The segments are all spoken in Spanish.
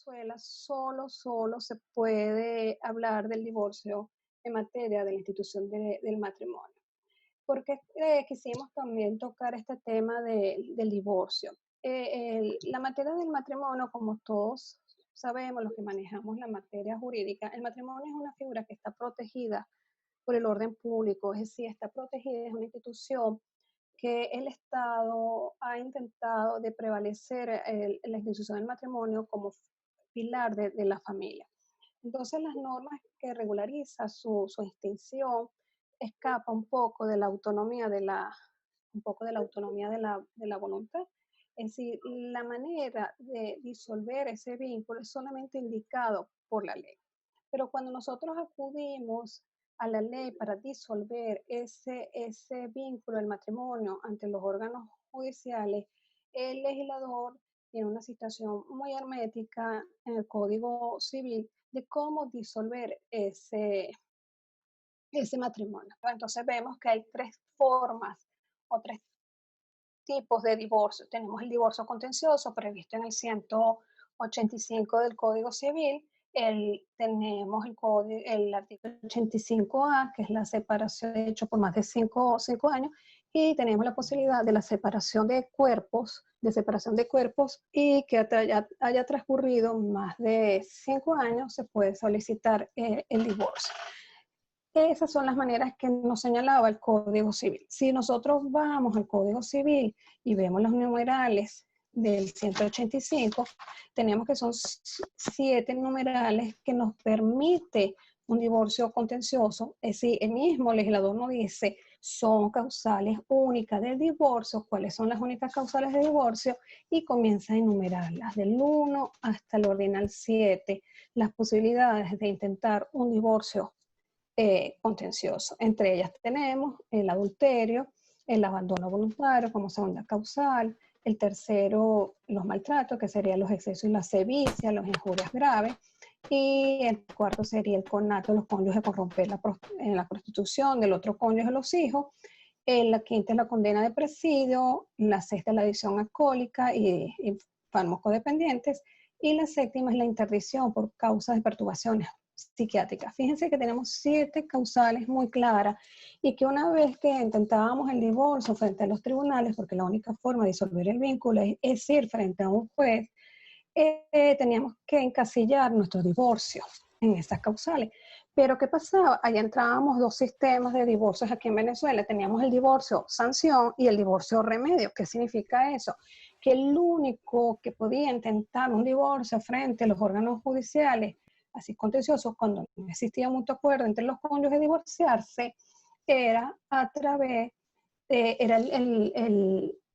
Venezuela solo se puede hablar del divorcio en materia de la institución del matrimonio. Porque quisimos también tocar este tema del divorcio. La materia del matrimonio, como todos sabemos, los que manejamos la materia jurídica, el matrimonio es una figura que está protegida por el orden público, es decir, está protegida, es una institución que el Estado ha intentado de prevalecer la institución del matrimonio como pilar de la familia. Entonces, las normas que regulariza su extinción escapa un poco de la autonomía un poco de la autonomía de la voluntad. Es decir, la manera de disolver ese vínculo es solamente indicado por la ley. Pero cuando nosotros acudimos a la ley para disolver ese vínculo del matrimonio ante los órganos judiciales, el legislador tiene una situación muy hermética en el Código Civil de cómo disolver ese matrimonio. Entonces vemos que hay tres formas o tres tipos de divorcio. Tenemos el divorcio contencioso previsto en el 185 del Código Civil. Tenemos el artículo 85A, que es la separación de hecho por más de 5 años, y tenemos la posibilidad de la separación de cuerpos, y que haya transcurrido más de 5 años, se puede solicitar el divorcio. Esas son las maneras que nos señalaba el Código Civil. Si nosotros vamos al Código Civil y vemos los numerales del 185, tenemos que son 7 numerales que nos permite un divorcio contencioso. Es decir, el mismo legislador nos dice, son causales únicas del divorcio, cuáles son las únicas causales de divorcio, y comienza a enumerarlas del 1 hasta el ordinal 7, las posibilidades de intentar un divorcio contencioso. Entre ellas tenemos el adulterio, el abandono voluntario como segunda causal, el tercero, los maltratos, que serían los excesos y la sevicia, las injurias graves, y el cuarto sería el conato de los cónyuges con romper la prostitución del otro cónyuge, los hijos. La quinta es la condena de presidio, la sexta es la adicción alcohólica y farmacodependientes, y la séptima es la interdicción por causas de perturbaciones psiquiátricas. Fíjense que tenemos 7 causales muy claras y que una vez que intentábamos el divorcio frente a los tribunales, porque la única forma de disolver el vínculo es ir frente a un juez, teníamos que encasillar nuestro divorcio en esas causales. Pero ¿qué pasaba? Allá entrábamos 2 sistemas de divorcios aquí en Venezuela. Teníamos el divorcio sanción y el divorcio remedio. ¿Qué significa eso? Que el único que podía intentar un divorcio frente a los órganos judiciales así contenciosos, cuando no existía mutuo acuerdo entre los cónyuges de divorciarse, era a través era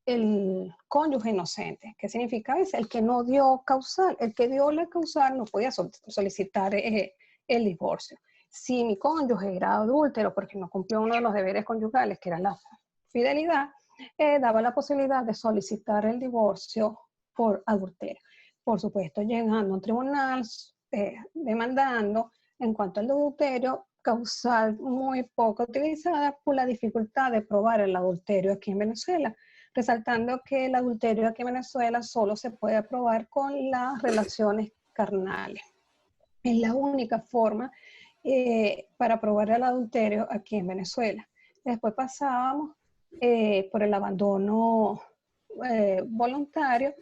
el cónyuge inocente. ¿Qué significa eso? El que no dio causal, el que dio la causal no podía solicitar el divorcio. Si mi cónyuge era adúltero porque no cumplió uno de los deberes conyugales, que era la fidelidad, daba la posibilidad de solicitar el divorcio por adulterio. Por supuesto, llegando a un tribunal, demandando en cuanto al adulterio, causal muy poco utilizada por la dificultad de probar el adulterio aquí en Venezuela, resaltando que el adulterio aquí en Venezuela solo se puede probar con las relaciones carnales. Es la única forma para probar el adulterio aquí en Venezuela. Después pasábamos por el abandono voluntario.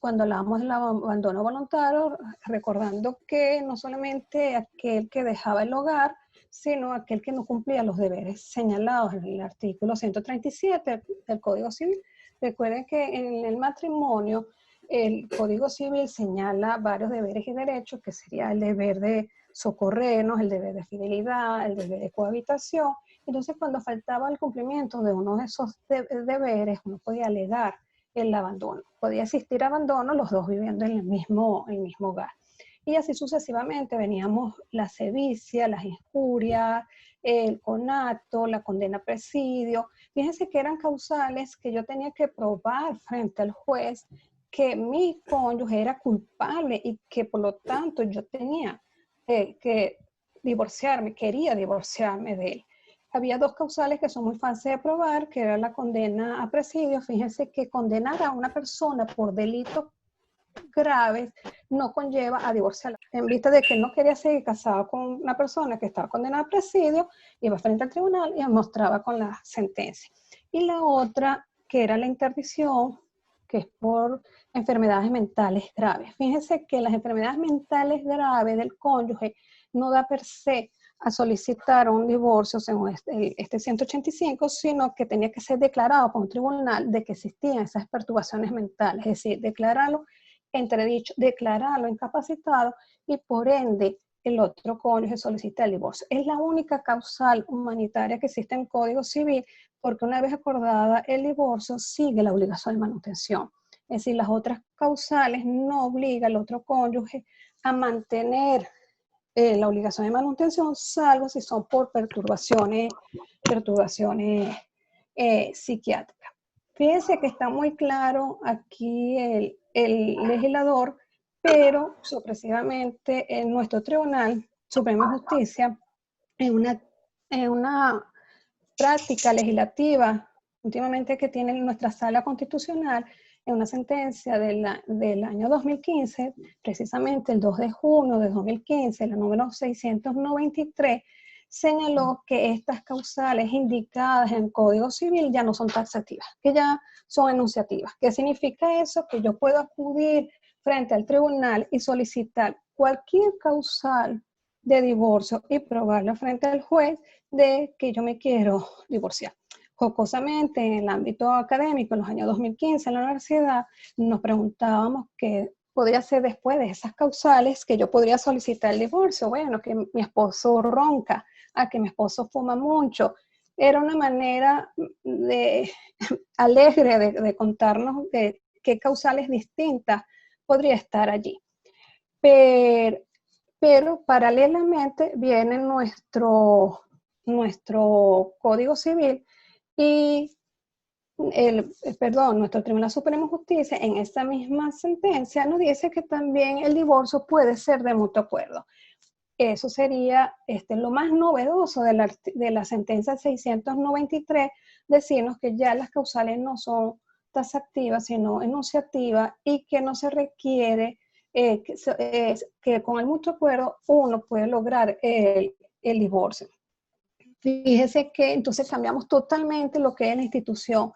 Cuando hablamos del abandono voluntario, recordando que no solamente aquel que dejaba el hogar, sino aquel que no cumplía los deberes señalados en el artículo 137 del Código Civil. Recuerden que en el matrimonio el Código Civil señala varios deberes y derechos, que sería el deber de socorrernos, el deber de fidelidad, el deber de cohabitación. Entonces, cuando faltaba el cumplimiento de uno de esos deberes, uno podía alegar el abandono. Podía existir abandono, los dos viviendo en el mismo hogar. Y así sucesivamente veníamos la sevicia, las injurias, el conato, la condena a presidio. Fíjense que eran causales que yo tenía que probar frente al juez que mi cónyuge era culpable y que por lo tanto yo tenía que divorciarme, quería divorciarme de él. Había 2 causales que son muy fáciles de probar, que era la condena a presidio. Fíjense que condenar a una persona por delito graves no conlleva a divorciarla. En vista de que no quería seguir casado con una persona que estaba condenada a presidio, iba frente al tribunal y mostraba con la sentencia. Y la otra, que era la interdicción, que es por enfermedades mentales graves. Fíjense que las enfermedades mentales graves del cónyuge no da per se a solicitar un divorcio según este 185, sino que tenía que ser declarado por un tribunal de que existían esas perturbaciones mentales, es decir, declararlo entredicho, declararlo incapacitado y por ende el otro cónyuge solicita el divorcio. Es la única causal humanitaria que existe en el Código Civil, porque una vez acordada el divorcio sigue la obligación de manutención. Es decir, las otras causales no obligan al otro cónyuge a mantener la obligación de manutención, salvo si son por perturbaciones psiquiátricas. Fíjense que está muy claro aquí el legislador, pero sorpresivamente en nuestro Tribunal Supremo de Justicia, en una práctica legislativa últimamente que tiene nuestra Sala Constitucional, en una sentencia del año 2015, precisamente el 2 de junio de 2015, la número 693, señaló que estas causales indicadas en el Código Civil ya no son taxativas, que ya son enunciativas. ¿Qué significa eso? Que yo puedo acudir frente al tribunal y solicitar cualquier causal de divorcio y probarlo frente al juez de que yo me quiero divorciar. Jocosamente, en el ámbito académico, en los años 2015 en la universidad, nos preguntábamos qué podría ser después de esas causales que yo podría solicitar el divorcio. Bueno, que mi esposo ronca, que mi esposo fuma mucho. Era una manera alegre de contarnos de qué causales distintas podría estar allí. Pero paralelamente viene nuestro Código Civil y nuestro Tribunal Supremo de Justicia en esta misma sentencia nos dice que también el divorcio puede ser de mutuo acuerdo. Eso sería lo más novedoso de la sentencia 693, decirnos que ya las causales no son taxativas, sino enunciativas y que no se requiere que con el mutuo acuerdo uno puede lograr el divorcio. Fíjese que entonces cambiamos totalmente lo que es la institución.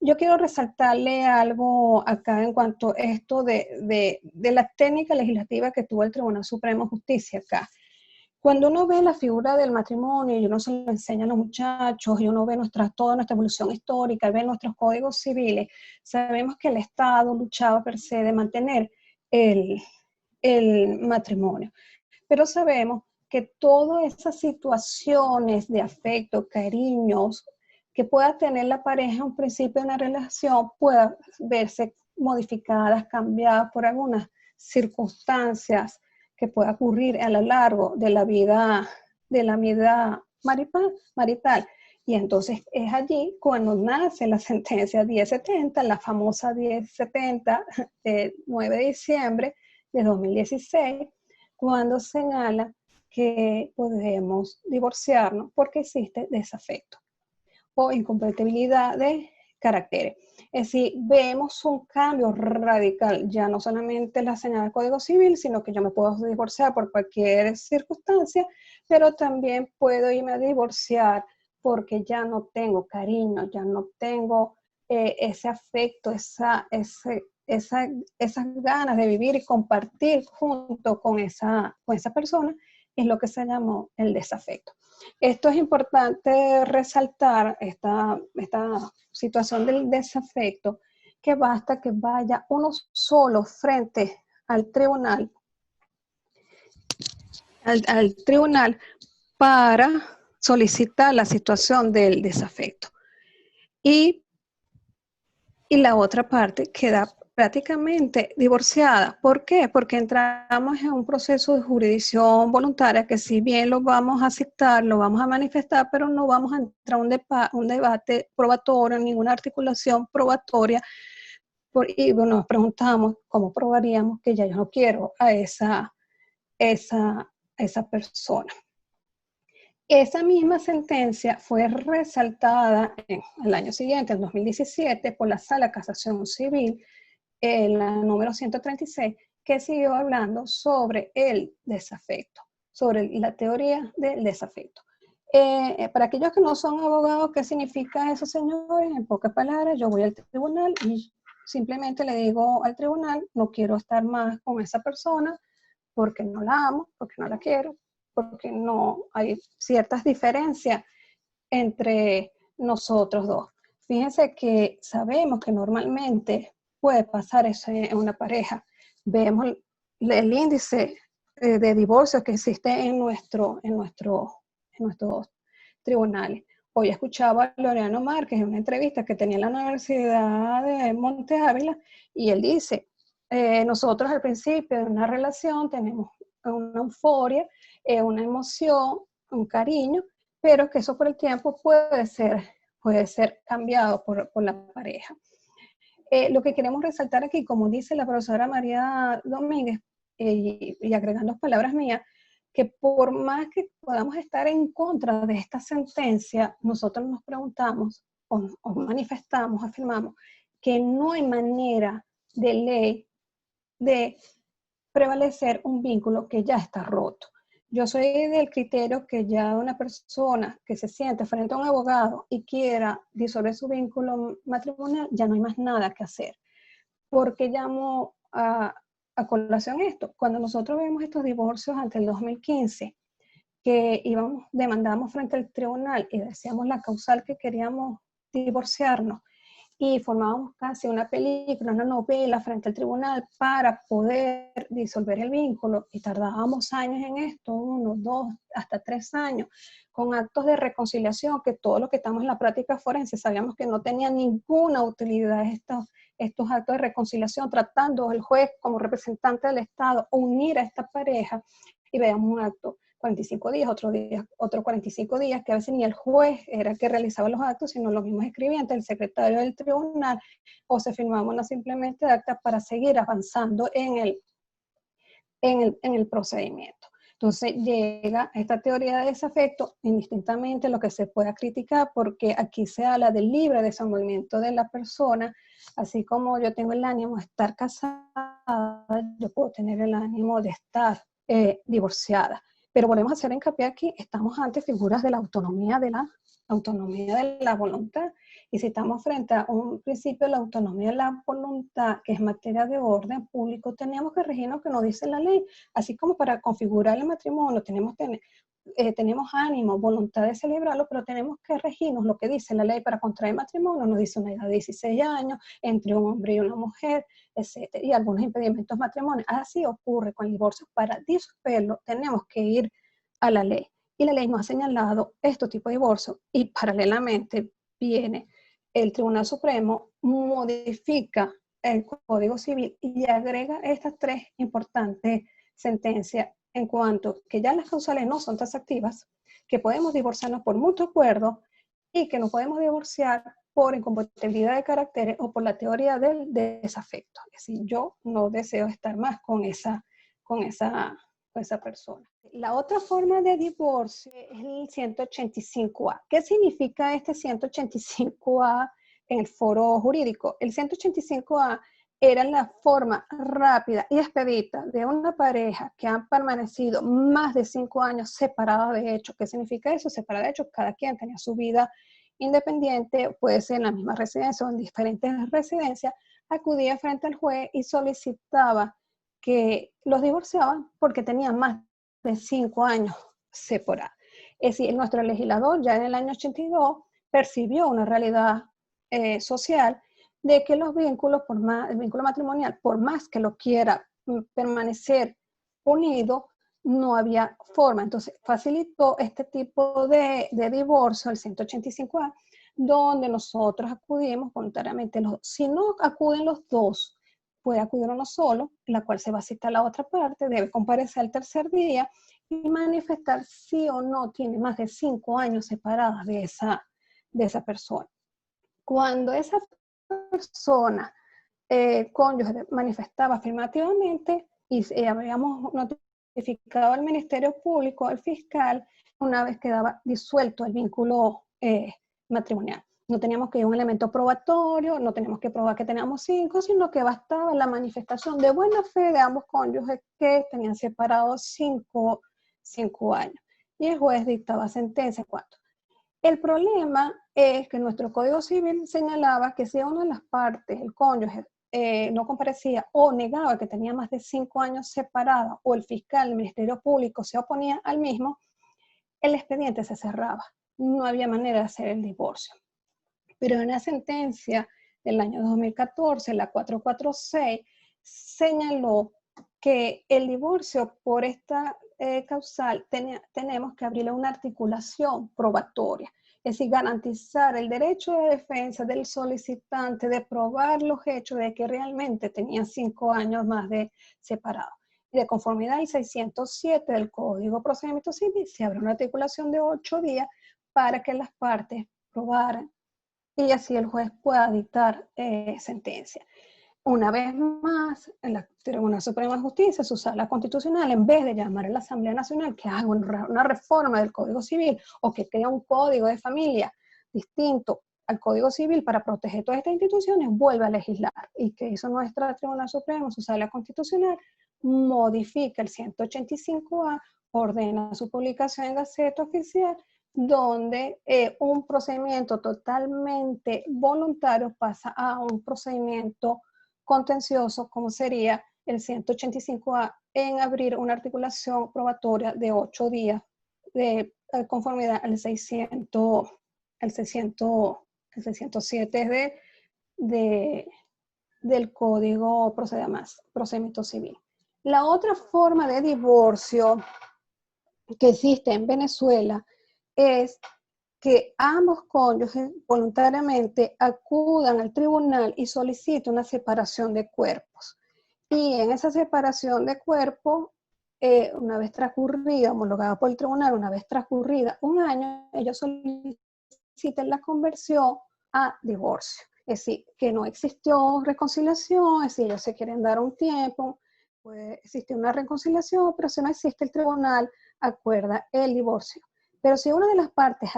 Yo quiero resaltarle algo acá en cuanto a esto de la técnica legislativa que tuvo el Tribunal Supremo de Justicia acá. Cuando uno ve la figura del matrimonio y uno se lo enseña a los muchachos y uno ve toda nuestra evolución histórica, ve nuestros códigos civiles, sabemos que el Estado luchaba per se de mantener el matrimonio. Pero sabemos que todas esas situaciones de afecto, cariños, que pueda tener la pareja en un principio de una relación, puedan verse modificadas, cambiadas por algunas circunstancias que pueda ocurrir a lo largo de la vida marital. Y entonces es allí cuando nace la sentencia 1070, la famosa 1070 de 9 de diciembre de 2016, cuando señala que podemos divorciarnos porque existe desafecto o incompatibilidad de caracteres. Es decir, vemos un cambio radical, ya no solamente la señal del Código Civil, sino que yo me puedo divorciar por cualquier circunstancia, pero también puedo irme a divorciar porque ya no tengo cariño, ya no tengo ese afecto, esas ganas de vivir y compartir junto con esa persona, es lo que se llamó el desafecto. Esto es importante resaltar, esta situación del desafecto, que basta que vaya uno solo frente al tribunal, al tribunal para solicitar la situación del desafecto. Y la otra parte queda prácticamente divorciada. ¿Por qué? Porque entramos en un proceso de jurisdicción voluntaria que si bien lo vamos a aceptar, lo vamos a manifestar, pero no vamos a entrar a un debate probatorio, ninguna articulación probatoria. Y bueno, nos preguntamos cómo probaríamos que ya yo no quiero a esa persona. Esa misma sentencia fue resaltada el año siguiente, en 2017, por la Sala de Casación Civil, la número 136, que siguió hablando sobre el desafecto, sobre la teoría del desafecto. Para aquellos que no son abogados, ¿qué significa eso, señores? En pocas palabras, yo voy al tribunal y simplemente le digo al tribunal, no quiero estar más con esa persona porque no la amo, porque no la quiero, porque no hay ciertas diferencias entre nosotros dos. Fíjense que sabemos que normalmente puede pasar eso en una pareja. Vemos el índice de divorcio que existe en nuestros tribunales. Hoy escuchaba a Laureano Márquez en una entrevista que tenía en la Universidad de Monte Ávila y él dice, nosotros al principio de una relación tenemos una euforia, una emoción, un cariño, pero que eso por el tiempo puede ser cambiado por la pareja. Lo que queremos resaltar aquí, como dice la profesora María Domínguez, y agregando palabras mías, que por más que podamos estar en contra de esta sentencia, nosotros nos preguntamos o manifestamos, afirmamos, que no hay manera de ley de prevalecer un vínculo que ya está roto. Yo soy del criterio que ya una persona que se siente frente a un abogado y quiera disolver su vínculo matrimonial, ya no hay más nada que hacer. ¿Por qué llamo a colación esto? Cuando nosotros vemos estos divorcios ante el 2015, que demandamos frente al tribunal y decíamos la causal que queríamos divorciarnos, y formábamos casi una película, una novela frente al tribunal para poder disolver el vínculo y tardábamos años en esto, 1, 2, hasta 3 años, con actos de reconciliación que todos los que estamos en la práctica forense sabíamos que no tenían ninguna utilidad estos actos de reconciliación, tratando el juez como representante del Estado unir a esta pareja y veamos un acto 45 días, otro 45 días, que a veces ni el juez era el que realizaba los actos, sino los mismos escribientes, el secretario del tribunal, o se firmaba una simplemente acta para seguir avanzando en el procedimiento. Entonces llega esta teoría de desafecto, indistintamente lo que se pueda criticar, porque aquí se habla del libre desenvolvimiento de la persona, así como yo tengo el ánimo de estar casada, yo puedo tener el ánimo de estar divorciada. Pero volvemos a hacer hincapié aquí, estamos ante figuras de la autonomía de la voluntad. Y si estamos frente a un principio de la autonomía de la voluntad, que es materia de orden público, tenemos que regirnos que nos dice la ley. Así como para configurar el matrimonio tenemos ánimo, voluntad de celebrarlo, pero tenemos que regirnos lo que dice la ley para contraer matrimonio. Nos dice una edad de 16 años, entre un hombre y una mujer, etc. Y algunos impedimentos matrimoniales. Así ocurre con el divorcio. Para disolverlo tenemos que ir a la ley. Y la ley nos ha señalado estos tipos de divorcio y paralelamente viene el Tribunal Supremo, modifica el Código Civil y agrega estas 3 importantes sentencias en cuanto que ya las causales no son taxativas, que podemos divorciarnos por mutuo acuerdo y que no podemos divorciar por incompatibilidad de caracteres o por la teoría del desafecto. Es decir, yo no deseo estar más con esa persona. La otra forma de divorcio es el 185A. ¿Qué significa este 185A en el foro jurídico? El 185A era la forma rápida y expedita de una pareja que han permanecido más de 5 años separadas de hecho. ¿Qué significa eso? Separadas de hecho, cada quien tenía su vida independiente, puede ser en la misma residencia o en diferentes residencias, acudía frente al juez y solicitaba que los divorciaban porque tenían más de 5 años separados. Es decir, nuestro legislador ya en el año 82 percibió una realidad social de que los vínculos, el vínculo matrimonial, por más que lo quiera permanecer unido, no había forma. Entonces facilitó este tipo de divorcio, el 185A, donde nosotros acudimos voluntariamente. Si no acuden los dos, puede acudir uno solo, la cual se va a citar la otra parte, debe comparecer al tercer día y manifestar si o no tiene más de 5 años separadas de esa persona. Cuando esa persona, cónyuge, manifestaba afirmativamente y habíamos notificado al Ministerio Público, al fiscal, una vez quedaba disuelto el vínculo matrimonial. No teníamos que ir a un elemento probatorio, no teníamos que probar que teníamos 5, sino que bastaba la manifestación de buena fe de ambos cónyuges que tenían separados 5 años. Y el juez dictaba sentencia 4. El problema es que nuestro Código Civil señalaba que si una de las partes, el cónyuge, no comparecía o negaba que tenía más de 5 años separada, o el fiscal, el Ministerio Público se oponía al mismo, el expediente se cerraba. No había manera de hacer el divorcio. Pero en la sentencia del año 2014, la 446, señaló que el divorcio por esta causal tenemos que abrirle una articulación probatoria, es decir, garantizar el derecho de defensa del solicitante de probar los hechos de que realmente tenía 5 años más de separado. Y de conformidad al 607 del Código de Procedimiento Civil, se abre una articulación de 8 días para que las partes probaran y así el juez pueda dictar sentencia. Una vez más, en la Tribunal Suprema de Justicia, su sala constitucional, en vez de llamar a la Asamblea Nacional que haga una reforma del Código Civil o que crea un código de familia distinto al Código Civil para proteger todas estas instituciones, vuelve a legislar. ¿Y que hizo nuestra Tribunal Suprema, su sala constitucional? Modifica el 185A, ordena su publicación en Gaceta Oficial, donde un procedimiento totalmente voluntario pasa a un procedimiento contencioso, como sería el 185A, en abrir una articulación probatoria de 8 días de conformidad al 607 del Código Procedimiento Civil. La otra forma de divorcio que existe en Venezuela es que ambos cónyuges voluntariamente acudan al tribunal y soliciten una separación de cuerpos. Y en esa separación de cuerpos, una vez transcurrida, homologada por el tribunal, una vez transcurrida un año, ellos solicitan la conversión a divorcio. Es decir, que no existió reconciliación, es decir, ellos se quieren dar un tiempo, puede existir una reconciliación, pero si no existe, el tribunal acuerda el divorcio. Pero si una de las partes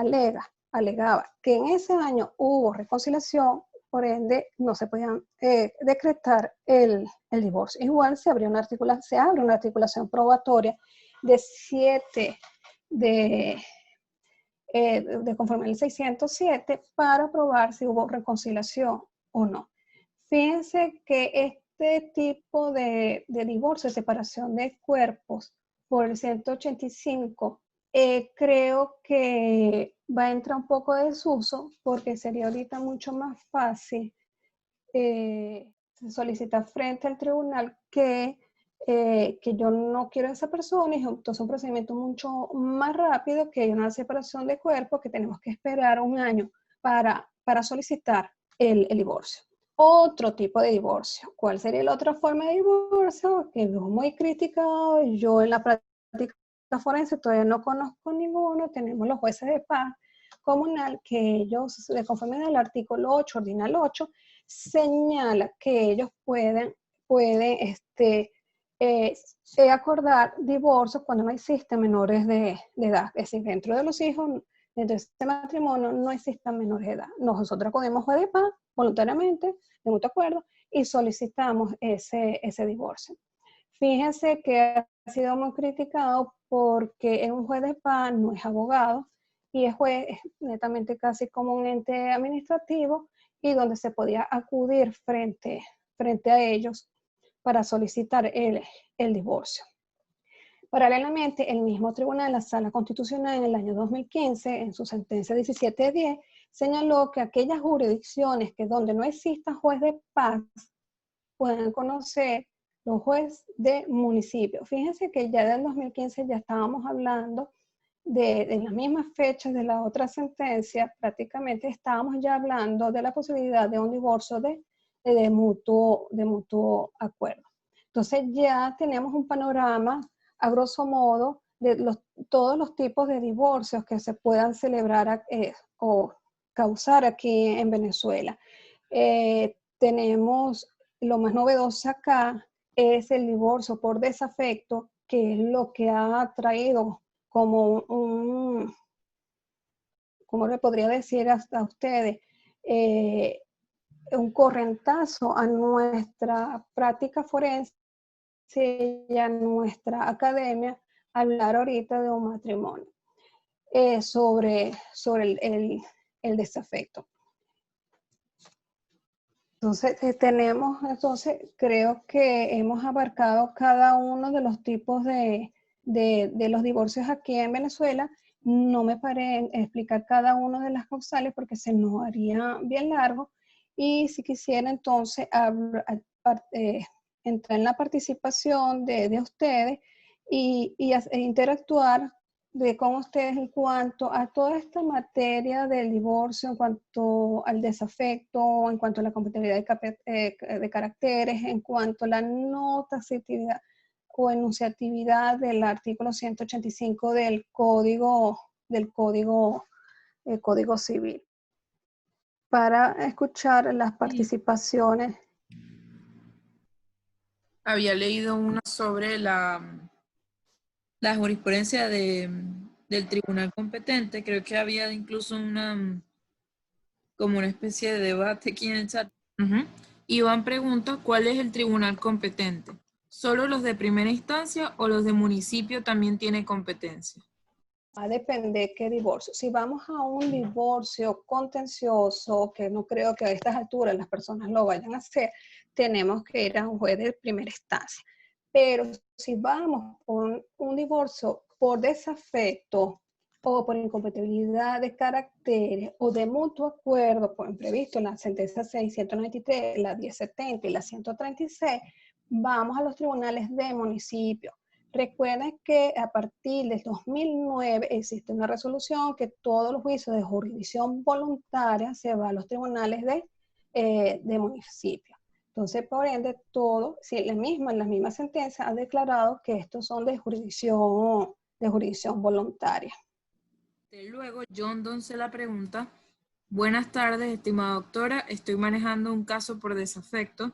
alegaba que en ese año hubo reconciliación, por ende no se podía decretar el divorcio. Igual se abre una articulación probatoria de 7 de conforme al 607 para probar si hubo reconciliación o no. Fíjense que este tipo de divorcio, separación de cuerpos por el 185, creo que va a entrar un poco de desuso porque sería ahorita mucho más fácil solicitar frente al tribunal que yo no quiero a esa persona, y entonces un procedimiento mucho más rápido que una separación de cuerpos que tenemos que esperar un año para solicitar el divorcio. Otro tipo de divorcio. ¿Cuál sería la otra forma de divorcio? Que es muy criticado. Yo en la práctica forense todavía no conozco ninguno. Tenemos los jueces de paz comunal que ellos, de conformidad al artículo 8, ordinal 8, señala que ellos pueden acordar divorcios cuando no existen menores de edad. Es decir, dentro de los hijos, dentro de este matrimonio, no existan menores de edad. Nosotros acudimos a juez de paz voluntariamente, de mutuo acuerdo, y solicitamos ese divorcio. Fíjense que ha sido muy criticado porque es un juez de paz, no es abogado, y es juez es netamente casi como un ente administrativo, y donde se podía acudir frente a ellos para solicitar el divorcio. Paralelamente, el mismo tribunal, la Sala Constitucional, en el año 2015, en su sentencia 1710, señaló que aquellas jurisdicciones que donde no exista juez de paz pueden conocer los jueces de municipio. Fíjense que ya del 2015 ya estábamos hablando de las mismas fechas de la otra sentencia, prácticamente estábamos ya hablando de la posibilidad de un divorcio de mutuo acuerdo. Entonces ya tenemos un panorama, a grosso modo, de todos los tipos de divorcios que se puedan celebrar o causar aquí en Venezuela. Tenemos lo más novedoso acá, es el divorcio por desafecto, que es lo que ha traído como ¿cómo le podría decir a ustedes? un corrientazo a nuestra práctica forense y a nuestra academia hablar ahorita de un matrimonio sobre el desafecto. Entonces, creo que hemos abarcado cada uno de los tipos de los divorcios aquí en Venezuela. No me paré en explicar cada una de las causales porque se nos haría bien largo. Y si quisiera entonces entrar en la participación de ustedes e interactuar con ustedes en cuanto a toda esta materia del divorcio, en cuanto al desafecto, en cuanto a la compatibilidad de caracteres, en cuanto a la no taxatividad o enunciatividad del artículo 185 del Código Civil. Para escuchar las participaciones. Había leído una sobre la jurisprudencia del tribunal competente. Creo que había incluso como una especie de debate aquí en el chat. Iván pregunta, ¿cuál es el tribunal competente? ¿Solo los de primera instancia o los de municipio también tienen competencia? Va a depender qué divorcio. Si vamos a un divorcio contencioso, que no creo que a estas alturas las personas lo vayan a hacer, tenemos que ir a un juez de primera instancia. Pero si vamos por un divorcio por desafecto o por incompatibilidad de caracteres o de mutuo acuerdo, por previsto en la sentencia 693, la 1070 y la 136, vamos a los tribunales de municipio. Recuerden que a partir del 2009 existe una resolución que todos los juicios de jurisdicción voluntaria se van a los tribunales de municipio. Entonces, por ende, si la misma sentencia ha declarado que estos son de jurisdicción voluntaria. Luego, John Don se la pregunta, buenas tardes, estimada doctora, estoy manejando un caso por desafecto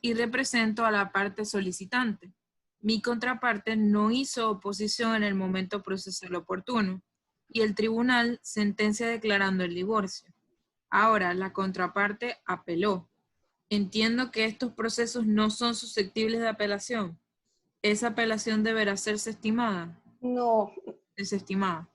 y represento a la parte solicitante. Mi contraparte no hizo oposición en el momento procesal oportuno y el tribunal sentencia declarando el divorcio. Ahora, la contraparte apeló. Entiendo que estos procesos no son susceptibles de apelación. ¿Esa apelación deberá ser desestimada? No. Desestimada.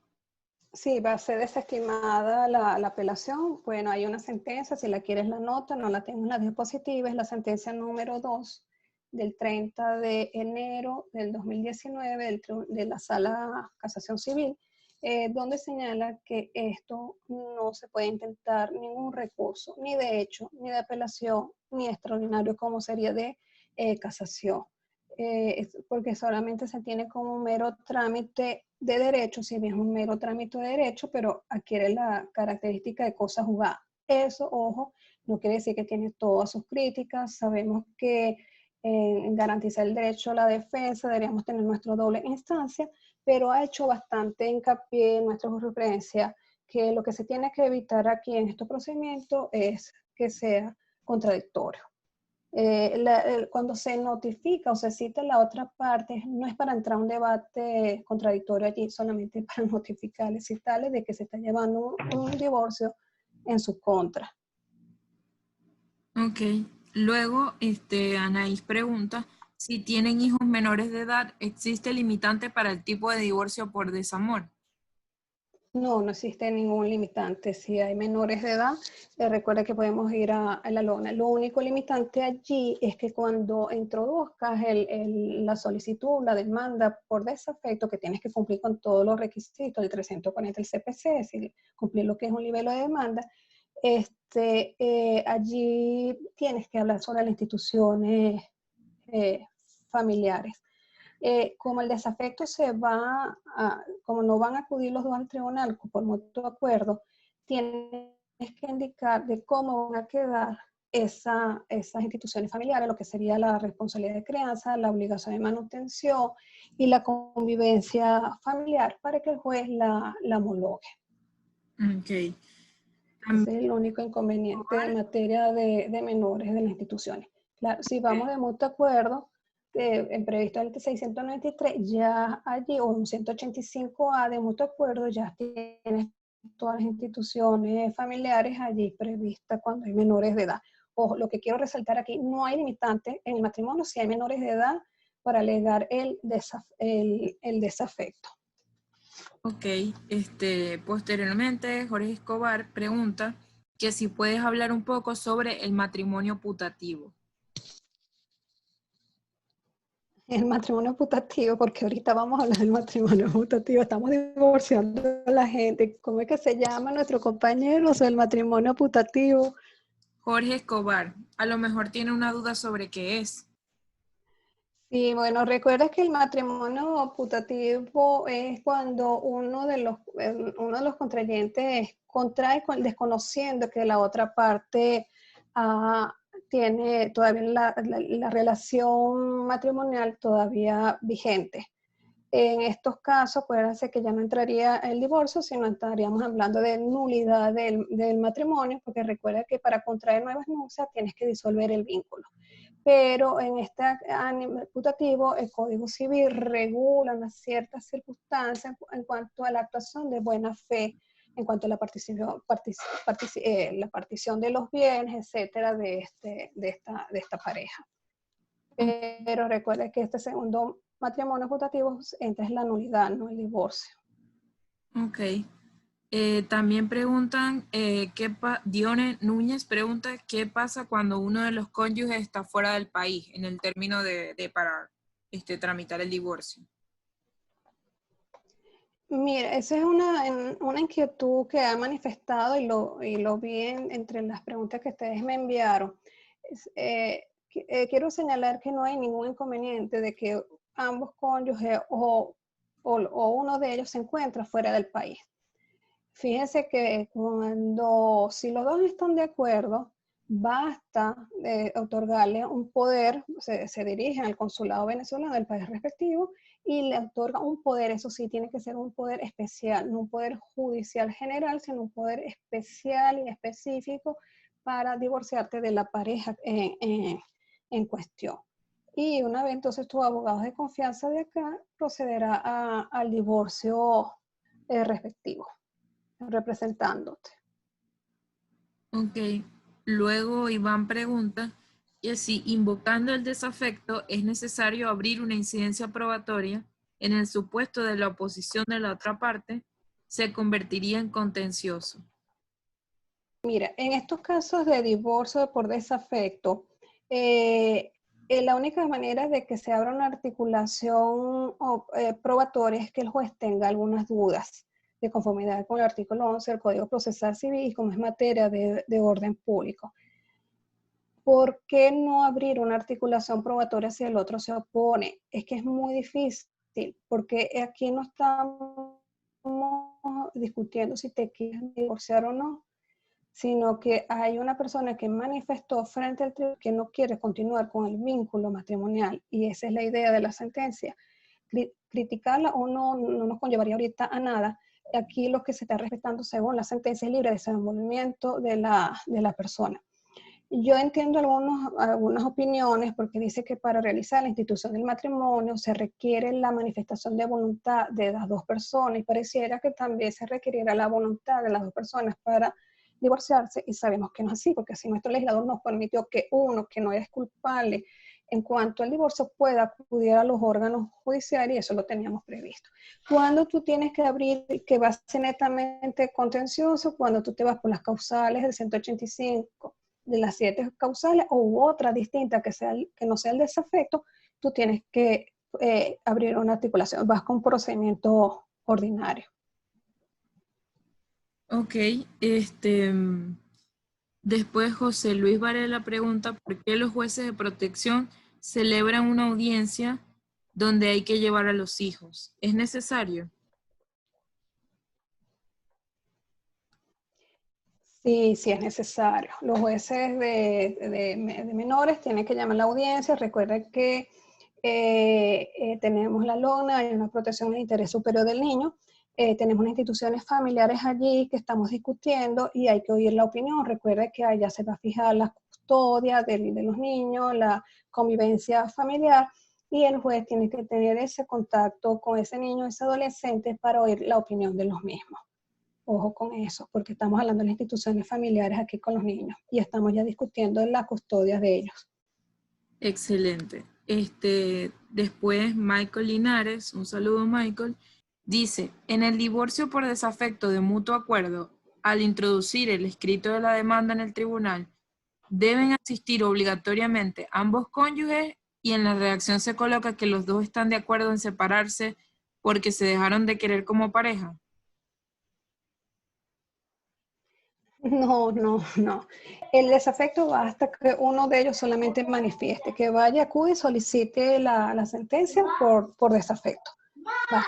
Sí, va a ser desestimada la apelación. Bueno, hay una sentencia, si la quieres la nota, no la tengo en la diapositiva, es la sentencia número 2 del 30 de enero del 2019 de la Sala Casación Civil, donde señala que esto no se puede intentar ningún recurso, ni de hecho, ni de apelación, ni extraordinario como sería de casación. Porque solamente se tiene como un mero trámite de derecho, si bien es un mero trámite de derecho, pero adquiere la característica de cosa juzgada. Eso, ojo, no quiere decir que tiene todas sus críticas. Sabemos que en garantizar el derecho a la defensa deberíamos tener nuestra doble instancia, pero ha hecho bastante hincapié en nuestra jurisprudencia que lo que se tiene que evitar aquí en estos procedimientos es que sea contradictorio. Cuando se notifica o se cita la otra parte, no es para entrar a un debate contradictorio allí, solamente para notificarles y tales de que se está llevando un divorcio en su contra. Ok. Luego, Anaís pregunta, si tienen hijos menores de edad, ¿existe limitante para el tipo de divorcio por desamor? No existe ningún limitante. Si hay menores de edad, recuerda que podemos ir a la lona. Lo único limitante allí es que cuando introduzcas la solicitud, la demanda por desafecto, que tienes que cumplir con todos los requisitos del 340 del CPC, es decir, cumplir lo que es un nivel de demanda, allí tienes que hablar sobre las instituciones familiares. Como el desafecto como no van a acudir los dos al tribunal por mutuo acuerdo, tienes que indicar de cómo van a quedar esas instituciones familiares, lo que sería la responsabilidad de crianza, la obligación de manutención y la convivencia familiar para que el juez la homologue. Ok. Ese es el único inconveniente en materia de menores de las instituciones. Claro, si vamos de mutuo acuerdo, en previsto el 693, ya allí, o un 185A de mutuo acuerdo, ya tienes todas las instituciones familiares allí previstas cuando hay menores de edad. Ojo, lo que quiero resaltar aquí, no hay limitante en el matrimonio si hay menores de edad para alegar el desafecto. Ok, posteriormente Jorge Escobar pregunta que si puedes hablar un poco sobre el matrimonio putativo. El matrimonio putativo, porque ahorita vamos a hablar del matrimonio putativo, estamos divorciando a la gente. ¿Cómo es que se llama nuestro compañero? O sea, el matrimonio putativo. Jorge Escobar, a lo mejor tiene una duda sobre qué es. Sí, bueno, recuerda que el matrimonio putativo es cuando uno de los contrayentes contrae desconociendo que la otra parte tiene todavía la relación matrimonial todavía vigente. En estos casos, acuérdense que ya no entraría el divorcio, sino estaríamos hablando de nulidad del matrimonio, porque recuerda que para contraer nuevas nupcias tienes que disolver el vínculo. Pero en este ánimo putativo, el Código Civil regula unas ciertas circunstancias en cuanto a la actuación de buena fe, en cuanto a la partición de los bienes, etcétera, de esta pareja. Pero recuerda que este segundo matrimonio putativo entra en la nulidad, no el divorcio. Ok. También preguntan, Dione Núñez pregunta, ¿qué pasa cuando uno de los cónyuges está fuera del país en el término para tramitar el divorcio? Mira, esa es una inquietud que ha manifestado y lo vi entre las preguntas que ustedes me enviaron. Quiero señalar que no hay ningún inconveniente de que ambos cónyuges o uno de ellos se encuentra fuera del país. Fíjense que si los dos están de acuerdo, basta otorgarle un poder, se dirigen al consulado venezolano del país respectivo y le otorga un poder, eso sí, tiene que ser un poder especial, no un poder judicial general, sino un poder especial y específico para divorciarte de la pareja en cuestión. Y una vez entonces tus abogados de confianza de acá procederá al divorcio respectivo, representándote. Ok. Luego Iván pregunta que si invocando el desafecto es necesario abrir una incidencia probatoria en el supuesto de la oposición de la otra parte, se convertiría en contencioso. Mira, en estos casos de divorcio por desafecto, la única manera de que se abra una articulación probatoria es que el juez tenga algunas dudas de conformidad con el artículo 11 del Código Procesal Civil y como es materia de orden público. ¿Por qué no abrir una articulación probatoria si el otro se opone? Es que es muy difícil, porque aquí no estamos discutiendo si te quieres divorciar o no, sino que hay una persona que manifestó frente al tribunal que no quiere continuar con el vínculo matrimonial, y esa es la idea de la sentencia. Criticarla o no nos conllevaría ahorita a nada. Aquí lo que se está respetando según la sentencia es libre desenvolvimiento de la persona. Yo entiendo algunas opiniones porque dice que para realizar la institución del matrimonio se requiere la manifestación de voluntad de las dos personas y pareciera que también se requeriría la voluntad de las dos personas para divorciarse y sabemos que no es así porque así nuestro legislador nos permitió que uno que no es culpable en cuanto al divorcio pueda acudir a los órganos judiciales y eso lo teníamos previsto. Cuando tú tienes que abrir, que va a ser netamente contencioso, cuando tú te vas por las causales del 185, de las 7 causales o otra distinta que no sea el desafecto, tú tienes que abrir una articulación, vas con un procedimiento ordinario. Ok, después José Luis Varela pregunta por qué los jueces de protección celebran una audiencia donde hay que llevar a los hijos. ¿Es necesario? Sí, sí es necesario. Los jueces de menores tienen que llamar a la audiencia. Recuerden que tenemos la LONA, hay una protección del interés superior del niño. Tenemos unas instituciones familiares allí que estamos discutiendo y hay que oír la opinión. Recuerden que allá se va a fijar la custodia de los niños, la convivencia familiar y el juez tiene que tener ese contacto con ese niño, ese adolescente para oír la opinión de los mismos. Ojo con eso, porque estamos hablando de las instituciones familiares aquí con los niños y estamos ya discutiendo la custodia de ellos. Excelente. Después Michael Linares, un saludo Michael, dice, en el divorcio por desafecto de mutuo acuerdo, al introducir el escrito de la demanda en el tribunal, deben asistir obligatoriamente ambos cónyuges y en la redacción se coloca que los dos están de acuerdo en separarse porque se dejaron de querer como pareja. No, no, no. El desafecto va hasta que uno de ellos solamente manifieste, que vaya, acude y solicite la sentencia por desafecto. Va.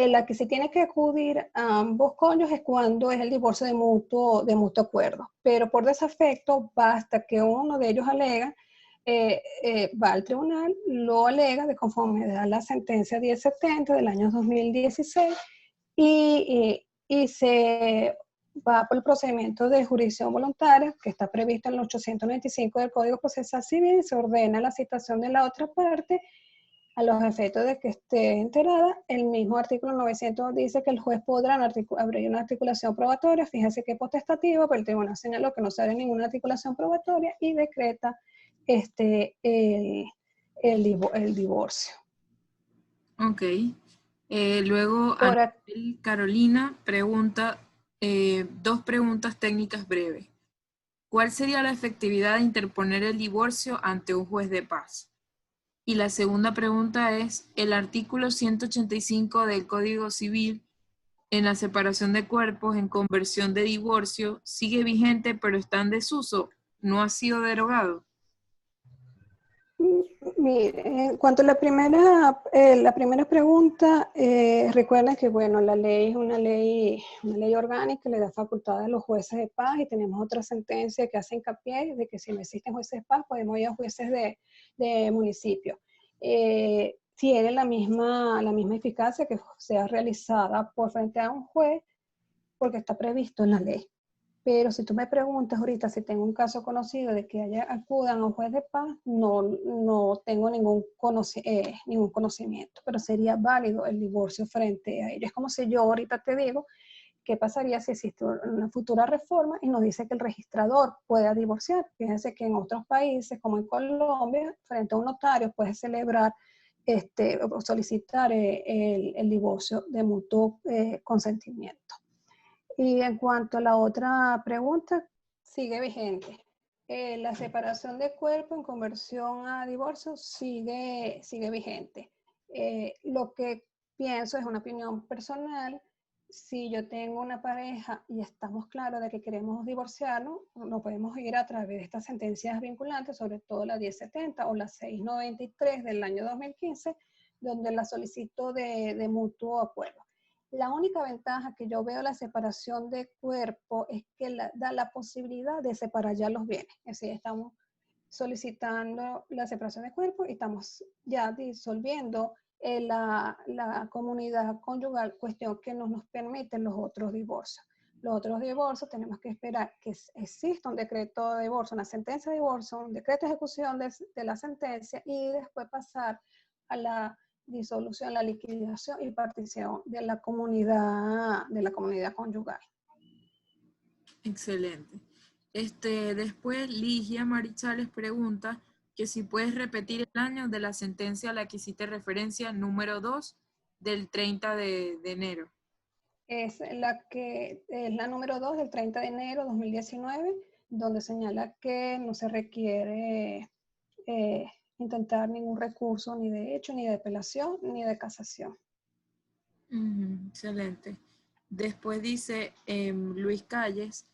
La que se tiene que acudir a ambos cónyuges es cuando es el divorcio de mutuo acuerdo, pero por desafecto basta que uno de ellos alega, va al tribunal, lo alega de conformidad a la sentencia 1070 del año 2016 y se va por el procedimiento de jurisdicción voluntaria que está previsto en el 895 del Código Procesal Civil y se ordena la citación de la otra parte a los efectos de que esté enterada. El mismo artículo 900 dice que el juez podrá abrir una articulación probatoria, fíjense que potestativa, pero el tribunal señaló que no se abre ninguna articulación probatoria y decreta el divorcio. Ok. Luego Carolina pregunta dos preguntas técnicas breves. ¿Cuál sería la efectividad de interponer el divorcio ante un juez de paz? Y la segunda pregunta es, ¿el artículo 185 del Código Civil en la separación de cuerpos en conversión de divorcio sigue vigente pero está en desuso? ¿No ha sido derogado? Mire, en cuanto a la primera pregunta, recuerden que bueno, la ley es una ley orgánica, le da facultades a los jueces de paz y tenemos otra sentencia que hace hincapié de que si no existen jueces de paz, podemos ir a jueces de municipio. Tiene la misma eficacia que sea realizada por frente a un juez porque está previsto en la ley. Pero si tú me preguntas ahorita si tengo un caso conocido de que acudan a un juez de paz, no tengo ningún conocimiento, pero sería válido el divorcio frente a ellos. Es como si yo ahorita te digo, ¿qué pasaría si existe una futura reforma y nos dice que el registrador pueda divorciar? Fíjense que en otros países, como en Colombia, frente a un notario puedes celebrar o solicitar el divorcio de mutuo consentimiento. Y en cuanto a la otra pregunta, sigue vigente. La separación de cuerpo en conversión a divorcio sigue vigente. Lo que pienso es una opinión personal. Si yo tengo una pareja y estamos claros de que queremos divorciarnos, no podemos ir a través de estas sentencias vinculantes, sobre todo la 1070 o la 693 del año 2015, donde la solicito de mutuo acuerdo. La única ventaja que yo veo la separación de cuerpo es que da la posibilidad de separar ya los bienes. Es decir, estamos solicitando la separación de cuerpo y estamos ya disolviendo la comunidad conyugal, cuestión que no nos permiten los otros divorcios. Los otros divorcios tenemos que esperar que exista un decreto de divorcio, una sentencia de divorcio, un decreto de ejecución de la sentencia y después pasar a la disolución, la liquidación y partición de la comunidad conyugal. Excelente. Después Ligia Marichales pregunta que si puedes repetir el año de la sentencia a la que hiciste referencia, número 2 del 30 de enero. Es la número 2 del 30 de enero de 2019, donde señala que no se requiere intentar ningún recurso ni de hecho, ni de apelación, ni de casación. Excelente. Después dice Luis Calles,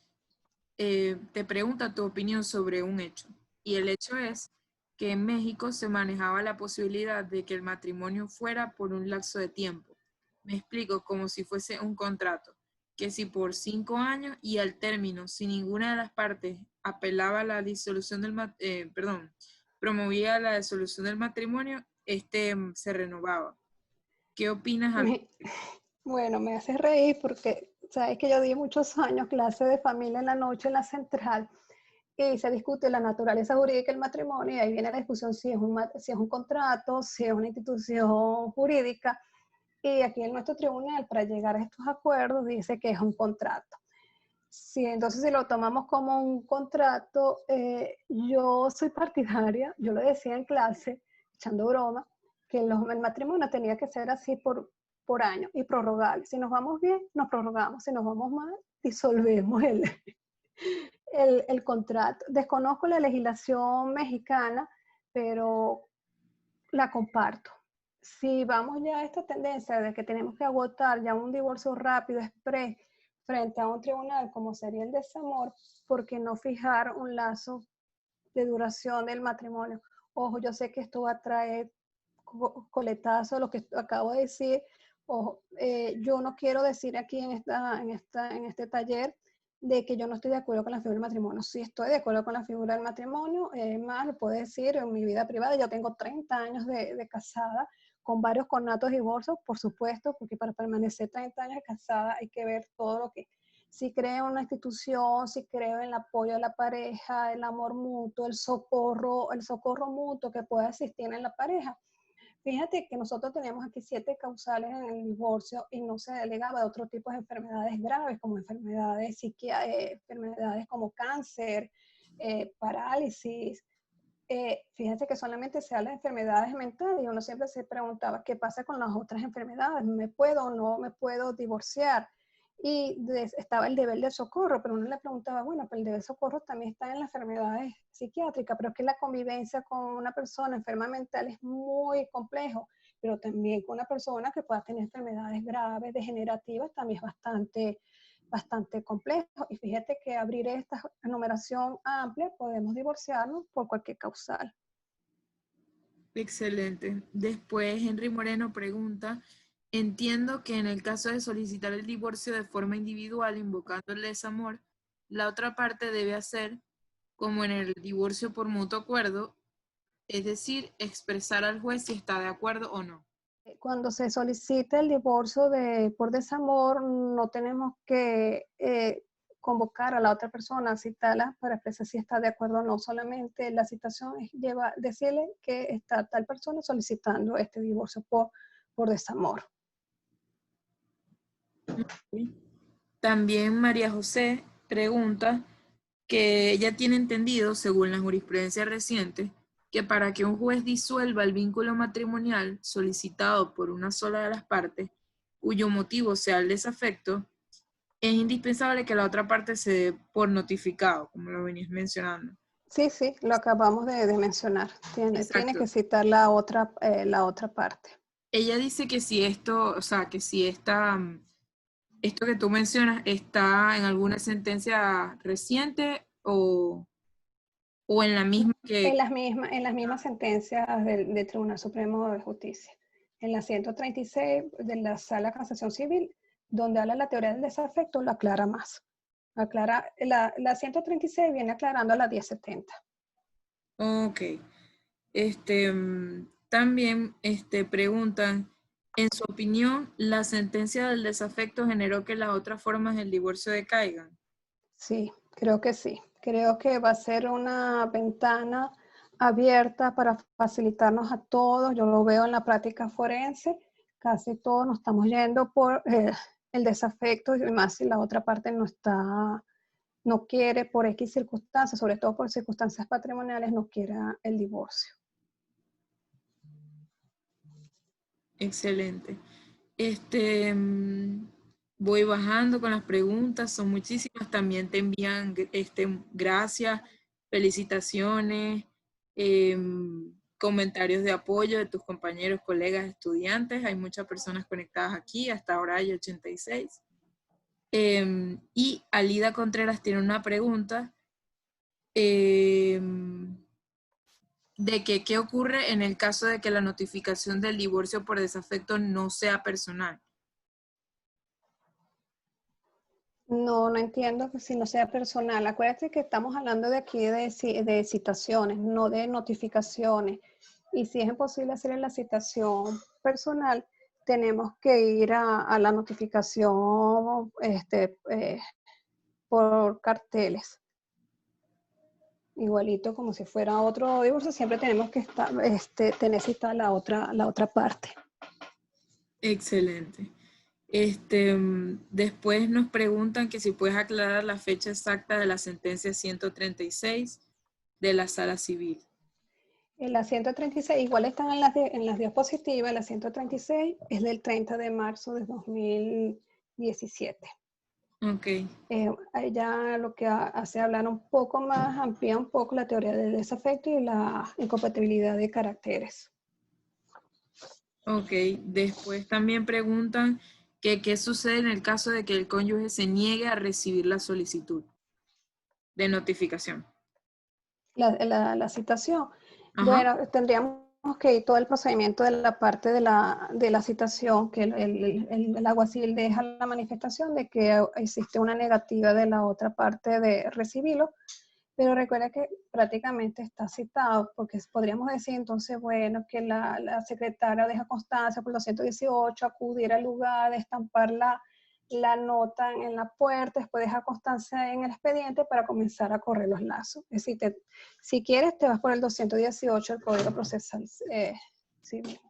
te pregunta tu opinión sobre un hecho. Y el hecho es que en México se manejaba la posibilidad de que el matrimonio fuera por un lapso de tiempo. Me explico, como si fuese un contrato, que si por 5 años y al término, si ninguna de las partes apelaba a la disolución promovía la disolución del matrimonio, se renovaba. ¿Qué opinas al respecto? Bueno, me hace reír porque sabes que yo di muchos años clase de familia en la noche en la central y se discute la naturaleza jurídica del matrimonio y ahí viene la discusión si es un contrato, si es una institución jurídica. Y aquí en nuestro tribunal, para llegar a estos acuerdos, dice que es un contrato. Sí, entonces si lo tomamos como un contrato, yo soy partidaria, yo lo decía en clase, echando broma, que el matrimonio tenía que ser así por año y prorrogable. Si nos vamos bien, nos prorrogamos. Si nos vamos mal, disolvemos el contrato. Desconozco la legislación mexicana, pero la comparto. Si vamos ya a esta tendencia de que tenemos que agotar ya un divorcio rápido, express, frente a un tribunal como sería el desamor, ¿por qué no fijar un lazo de duración del matrimonio? Ojo, yo sé que esto va a traer coletazo de lo que acabo de decir. Ojo, yo no quiero decir aquí en este taller de que yo no estoy de acuerdo con la figura del matrimonio. Sí estoy de acuerdo con la figura del matrimonio, más lo puedo decir en mi vida privada. Yo tengo 30 años de casada, con varios conatos y divorcios, por supuesto, porque para permanecer 30 años de casada hay que ver todo lo que... Si creo en una institución, si creo en el apoyo de la pareja, el amor mutuo, el socorro mutuo que pueda existir en la pareja. Fíjate que nosotros teníamos aquí 7 causales en el divorcio y no se delegaba de otro tipo de enfermedades graves, como enfermedades como cáncer, parálisis. Fíjate que solamente se habla de enfermedades mentales y uno siempre se preguntaba qué pasa con las otras enfermedades, ¿me puedo o no me puedo divorciar? Y estaba el deber de socorro, pero uno le preguntaba, bueno, pero el deber de socorro también está en las enfermedades psiquiátricas, pero es que la convivencia con una persona enferma mental es muy complejo, pero también con una persona que pueda tener enfermedades graves, degenerativas, también es bastante complejo. Y fíjate que abrir esta enumeración amplia, podemos divorciarnos por cualquier causal. Excelente. Después Henry Moreno pregunta, entiendo que en el caso de solicitar el divorcio de forma individual, invocando el desamor, la otra parte debe hacer, como en el divorcio por mutuo acuerdo, es decir, expresar al juez si está de acuerdo o no. Cuando se solicita el divorcio por desamor, no tenemos que convocar a la otra persona, citarla para expresar si está de acuerdo o no. Solamente la citación lleva decirle que está tal persona solicitando este divorcio por desamor. También María José pregunta que ella tiene entendido, según la jurisprudencia reciente, que para que un juez disuelva el vínculo matrimonial solicitado por una sola de las partes, cuyo motivo sea el desafecto, es indispensable que la otra parte se dé por notificado, como lo venías mencionando. Sí, lo acabamos de mencionar. Tiene que citar la otra parte. Ella dice que si esto, o sea, que si esto que tú mencionas está en alguna sentencia reciente o en la misma que... En las mismas sentencias del Tribunal Supremo de Justicia. En la 136 de la Sala de Casación Civil, donde habla la teoría del desafecto, lo aclara más. La 136 viene aclarando a la 1070. Ok. También preguntan, en su opinión, ¿la sentencia del desafecto generó que las otras formas del divorcio decaigan? Sí, creo que sí. Creo que va a ser una ventana abierta para facilitarnos a todos. Yo lo veo en la práctica forense. Casi todos nos estamos yendo por el desafecto y más si la otra parte no quiere por X circunstancias, sobre todo por circunstancias patrimoniales, no quiera el divorcio. Excelente. Voy bajando con las preguntas, son muchísimas. También te envían gracias, felicitaciones, comentarios de apoyo de tus compañeros, colegas, estudiantes. Hay muchas personas conectadas aquí, hasta ahora hay 86. Y Alida Contreras tiene una pregunta de que qué ocurre en el caso de que la notificación del divorcio por desafecto no sea personal. No entiendo que si no sea personal. Acuérdate que estamos hablando de aquí de citaciones, no de notificaciones. Y si es imposible hacer la citación personal, tenemos que ir a la notificación por carteles. Igualito como si fuera otro divorcio, siempre tenemos que tener citada la otra parte. Excelente. Después nos preguntan que si puedes aclarar la fecha exacta de la sentencia 136 de la Sala Civil. En la 136, igual están en las diapositivas, la 136 es del 30 de marzo de 2017. Ok, Ahí ya lo que hace hablar un poco más, amplía un poco la teoría del desafecto y la incompatibilidad de caracteres. ok. Después también preguntan que qué sucede en el caso de que el cónyuge se niegue a recibir la solicitud de notificación. La citación. Ajá. Bueno, tendríamos que ir todo el procedimiento de la parte de la citación, que el alguacil deja la manifestación de que existe una negativa de la otra parte de recibirlo, pero recuerda que prácticamente está citado, porque podríamos decir entonces, bueno, que la secretaria deja constancia por 218, acudir al lugar, estampar la nota en la puerta, después deja constancia en el expediente para comenzar a correr los lazos. Es decir, si quieres, te vas por el 218 del Código Procesal Civil.